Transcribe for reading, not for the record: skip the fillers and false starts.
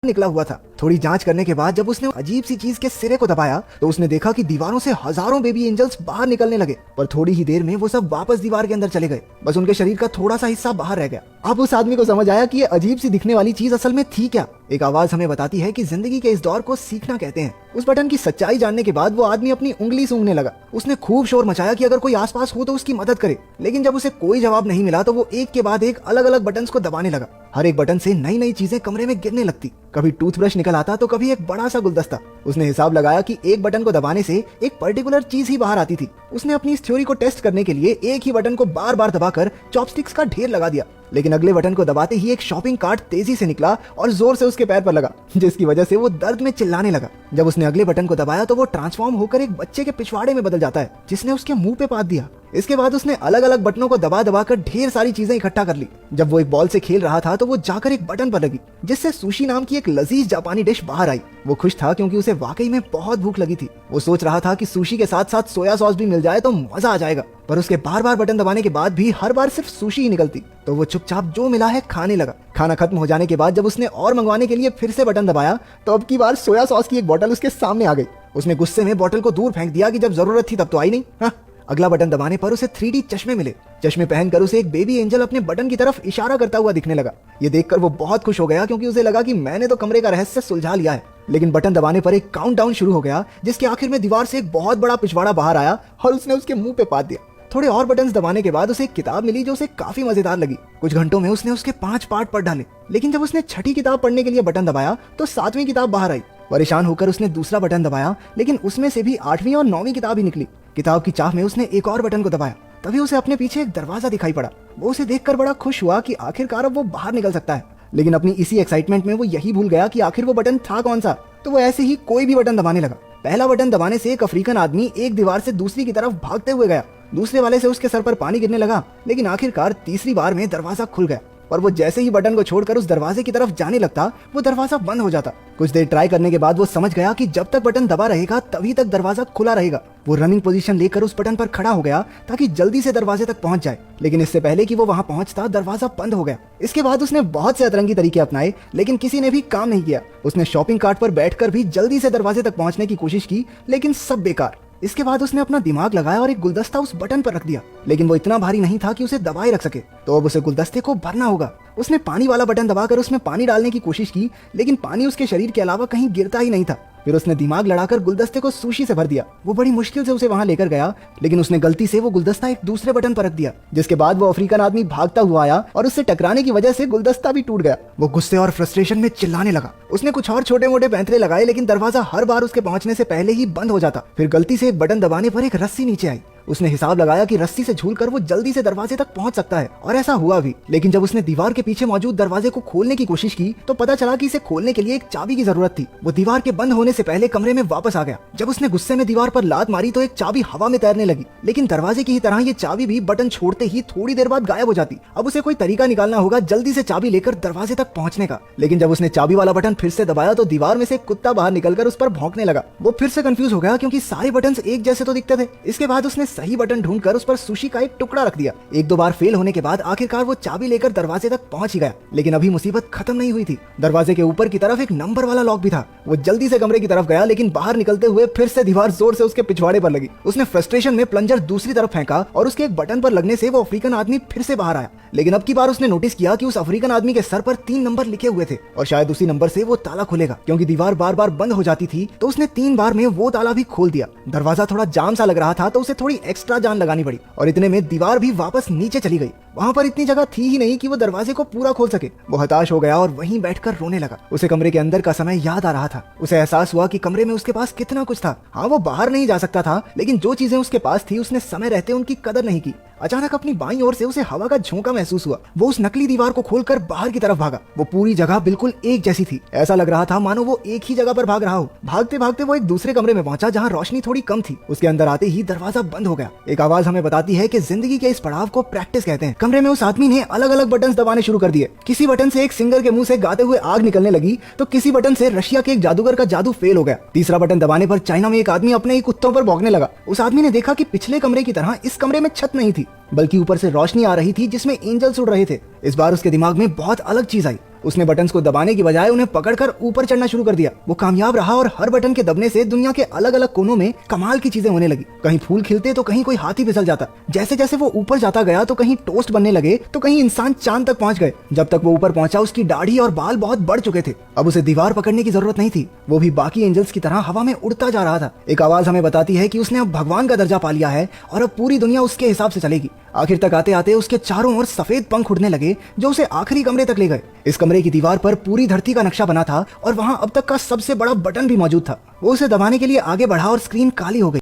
निकला हुआ था। थोड़ी जांच करने के बाद जब उसने अजीब सी चीज के सिरे को दबाया तो उसने देखा कि दीवारों से हजारों बेबी एंजल्स बाहर निकलने लगे, पर थोड़ी ही देर में वो सब वापस दीवार के अंदर चले गए। बस उनके शरीर का थोड़ा सा हिस्सा बाहर रह गया। अब उस आदमी को समझ आया कि ये अजीब सी दिखने वाली चीज असल में थी क्या। एक आवाज हमें बताती है कि जिंदगी के इस दौर को सीखना कहते हैं। उस बटन की सच्चाई जानने के बाद वो आदमी अपनी उंगली सूंघने लगा। उसने खूब शोर मचाया कि अगर कोई आसपास हो तो उसकी मदद करे, लेकिन जब उसे कोई जवाब नहीं मिला तो वो एक के बाद एक अलग अलग बटन को दबाने लगा। हर एक बटन से नई नई चीजें कमरे में गिरने लगती। कभी टूथब्रश निकल आता तो कभी एक बड़ा सा गुलदस्ता। उसने हिसाब लगाया कि एक बटन को दबाने से एक पर्टिकुलर चीज ही बाहर आती थी। उसने अपनी इस थ्योरी को टेस्ट करने के लिए एक ही बटन को बार बार दबाकर चॉपस्टिक्स का ढेर लगा दिया, लेकिन अगले बटन को दबाते ही एक शॉपिंग कार्ट तेजी से निकला और जोर से उसके पैर पर लगा, जिसकी वजह से वो दर्द में चिल्लाने लगा। जब उसने अगले बटन को दबाया तो वो ट्रांसफॉर्म होकर एक बच्चे के पिछवाड़े में बदल जाता है, जिसने उसके मुंह पे पाद दिया। इसके बाद उसने अलग अलग बटनों को दबा दबा कर ढेर सारी चीजें इकट्ठा कर ली। जब वो एक बॉल से खेल रहा था तो वो जाकर एक बटन पर लगी, जिससे सुशी नाम की एक लजीज जापानी डिश बाहर आई। वो खुश था क्योंकि उसे वाकई में बहुत भूख लगी थी। वो सोच रहा था कि सुशी के साथ साथ सोया सॉस भी मिल जाए तो मजा आ जाएगा, पर उसके बार बार बटन दबाने के बाद भी हर बार सिर्फ सुशी ही निकलती। तो वो चुपचाप जो मिला है खाने लगा। खाना खत्म हो जाने के बाद जब उसने और मंगवाने के लिए फिर से बटन दबाया तो अब की बार सोया सॉस की एक बोतल उसके सामने आ गई। उसने गुस्से में बोतल को दूर फेंक दिया कि जब जरूरत थी तब तो आई नहीं। हाँ। अगला बटन दबाने पर उसे 3D चश्मे मिले। चश्मे पहनकर उसे एक बेबी एंजल अपने बटन की तरफ इशारा करता हुआ दिखने लगा। ये देखकर वो बहुत खुश हो गया क्योंकि उसे लगा कि मैंने तो कमरे का रहस्य सुलझा लिया है। लेकिन बटन दबाने पर एक काउंटडाउन शुरू हो गया, जिसके आखिर में दीवार से एक बहुत बड़ा पिछवाड़ा बाहर आया और उसने उसके मुंह पे पाद दिया। थोड़े और बटन्स दबाने के बाद उसे एक किताब मिली जो उसे काफी मजेदार लगी। कुछ घंटों में उसने उसके 5 पार्ट पढ़ डाले, लेकिन जब उसने छठी किताब पढ़ने के लिए बटन दबाया तो 7वीं किताब बाहर आई। परेशान होकर उसने दूसरा बटन दबाया, लेकिन उसमें से भी 8वीं और 9वीं किताब ही निकली। किताब की चाह में उसने एक और बटन को दबाया, तभी उसे अपने पीछे एक दरवाजा दिखाई पड़ा। वो उसे देखकर बड़ा खुश हुआ कि आखिरकार अब वो बाहर निकल सकता है, लेकिन अपनी इसी एक्साइटमेंट में वो यही भूल गया कि आखिर वो बटन था कौन सा। तो वो ऐसे ही कोई भी बटन दबाने लगा। पहला बटन दबाने से एक अफ्रीकन आदमी एक दीवार से दूसरी की तरफ भागते हुए गया। दूसरे वाले से उसके सर पर पानी गिरने लगा, लेकिन आखिरकार तीसरी बार में दरवाजा खुल गया। पर वो जैसे ही बटन को छोड़कर उस दरवाजे की तरफ जाने लगता, वो दरवाजा बंद हो जाता। कुछ देर ट्राई करने के बाद वो समझ गया कि जब तक बटन दबा रहेगा तभी तक दरवाजा खुला रहेगा। वो रनिंग पोजीशन लेकर उस बटन पर खड़ा हो गया ताकि जल्दी से दरवाजे तक पहुंच जाए, लेकिन इससे पहले कि वो वहां पहुंचता दरवाजा बंद हो गया। इसके बाद उसने बहुत से अतरंगी तरीके अपनाए, लेकिन किसी ने भी काम नहीं किया। उसने शॉपिंग कार्ट पर बैठकर भी जल्दी से दरवाजे तक पहुंचने की कोशिश की, लेकिन सब बेकार। इसके बाद उसने अपना दिमाग लगाया और एक गुलदस्ता उस बटन पर रख दिया, लेकिन वो इतना भारी नहीं था कि उसे दबाए रख सके, तो अब उसे गुलदस्ते को भरना होगा। उसने पानी वाला बटन दबाकर उसमें पानी डालने की कोशिश की, लेकिन पानी उसके शरीर के अलावा कहीं गिरता ही नहीं था। फिर उसने दिमाग लड़ाकर गुलदस्ते को सुशी से भर दिया। वो बड़ी मुश्किल से उसे वहां लेकर गया, लेकिन उसने गलती से वो गुलदस्ता एक दूसरे बटन पर रख दिया, जिसके बाद वो अफ्रीकन आदमी भागता हुआ आया और उससे टकराने की वजह से गुलदस्ता भी टूट गया। वो गुस्से और फ्रस्ट्रेशन में चिल्लाने लगा। उसने कुछ और छोटे मोटे पैंतरे लगाए, लेकिन दरवाजा हर बार उसके पहुंचने से पहले ही बंद हो जाता। फिर गलती से एक बटन दबाने पर एक रस्सी नीचे आई। उसने हिसाब लगाया कि रस्सी से झूलकर वो जल्दी से दरवाजे तक पहुंच सकता है, और ऐसा हुआ भी। लेकिन जब उसने दीवार के पीछे मौजूद दरवाजे को खोलने की कोशिश की तो पता चला कि इसे खोलने के लिए एक चाबी की जरूरत थी। वो दीवार के बंद होने से पहले कमरे में वापस आ गया। जब उसने गुस्से में दीवार पर लात मारी तो एक चाबी हवा में तैरने लगी, लेकिन दरवाजे की ही तरह ये चाबी भी बटन छोड़ते ही थोड़ी देर बाद गायब हो जाती। अब उसे कोई तरीका निकालना होगा जल्दी से चाबी लेकर दरवाजे तक पहुंचने का। लेकिन जब उसने चाबी वाला बटन फिर से दबाया तो दीवार में से एक कुत्ता बाहर निकलकर उस पर भौंकने लगा। वो फिर से कंफ्यूज हो गया क्योंकि सारे बटन एक जैसे तो दिखते थे। इसके बाद उसने सही बटन ढूंढकर उस पर सुशी का एक टुकड़ा रख दिया। एक दो बार फेल होने के बाद आखिरकार वो चाबी लेकर दरवाजे तक पहुंच ही गया, लेकिन अभी मुसीबत खत्म नहीं हुई थी। दरवाजे के ऊपर की तरफ एक नंबर वाला लॉक भी था। वो जल्दी से कमरे की तरफ गया, लेकिन बाहर निकलते हुए फिर से दीवार जोर से उसके पिछवाड़े पर लगी। उसने फ्रस्ट्रेशन में प्लंजर दूसरी तरफ फेंका और उसके एक बटन पर लगने से वो अफ्रीकन आदमी फिर से बाहर आया। लेकिन अब की बार उसने नोटिस किया कि उस अफ्रीकन आदमी के सर पर 3 नंबर लिखे हुए थे, और शायद उसी नंबर से वो ताला खुलेगा। क्योंकि दीवार बार बार बंद हो जाती थी तो उसने 3 बार में वो ताला भी खोल दिया। दरवाजा थोड़ा जाम सा लग रहा था तो उसे थोड़ी एक्स्ट्रा जान लगानी पड़ी, और इतने में दीवार भी वापस नीचे चली गई। वहां पर इतनी जगह थी ही नहीं कि वो दरवाजे को पूरा खोल सके। वो हताश हो गया और वहीं बैठकर रोने लगा। उसे कमरे के अंदर का समय याद आ रहा था। उसे एहसास हुआ कि कमरे में उसके पास कितना कुछ था। हाँ, वो बाहर नहीं जा सकता था, लेकिन जो चीजें उसके पास थी उसने समय रहते उनकी कदर नहीं की। अचानक अपनी बाईं ओर से उसे हवा का झोंका महसूस हुआ। वो उस नकली दीवार को खोलकर बाहर की तरफ भागा। वो पूरी जगह बिल्कुल एक जैसी थी। ऐसा लग रहा था मानो वो एक ही जगह पर भाग रहा हो। भागते भागते वो एक दूसरे कमरे में पहुंचा जहां रोशनी थोड़ी कम थी। उसके अंदर आते ही दरवाजा बंद हो गया। एक आवाज हमें बताती है कि जिंदगी के इस पड़ाव को प्रैक्टिस कहते हैं। कमरे में उस आदमी ने अलग अलग बटन दबाने शुरू कर दिए। किसी बटन से एक सिंगर के मुंह से गाते हुए आग निकलने लगी, तो किसी बटन से रशिया के एक जादूगर का जादू फेल हो गया। तीसरा बटन दबाने पर चाइना में एक आदमी अपने ही कुत्तों पर भौंकने लगा। उस आदमी ने देखा कि पिछले कमरे की तरह इस कमरे में छत नहीं थी, बल्कि ऊपर से रोशनी आ रही थी जिसमें एंजल्स उड़ रहे थे। इस बार उसके दिमाग में बहुत अलग चीज आई। उसने बटन्स को दबाने की बजाय उन्हें पकड़कर ऊपर चढ़ना शुरू कर दिया। वो कामयाब रहा और हर बटन के दबने से दुनिया के अलग अलग कोनों में कमाल की चीजें होने लगी। कहीं फूल खिलते तो कहीं कोई हाथी फिसल जाता। जैसे जैसे वो ऊपर जाता गया तो कहीं टोस्ट बनने लगे तो कहीं इंसान चांद तक पहुंच गए। जब तक वो ऊपर पहुंचा उसकी दाढ़ी और बाल बहुत बढ़ चुके थे। अब उसे दीवार पकड़ने की जरूरत नहीं थी, वो भी बाकी एंजल्स की तरह हवा में उड़ता जा रहा था। एक आवाज हमें बताती है कि उसने अब भगवान का दर्जा पा लिया है और अब पूरी दुनिया उसके हिसाब से चलेगी। आखिर तक आते आते उसके चारों ओर सफेद पंख उड़ने लगे जो उसे आखिरी कमरे तक ले गए। इस कमरे की दीवार पर पूरी धरती का नक्शा बना था और वहां अब तक का सबसे बड़ा बटन भी मौजूद था। वो उसे दबाने के लिए आगे बढ़ा और स्क्रीन काली हो गई।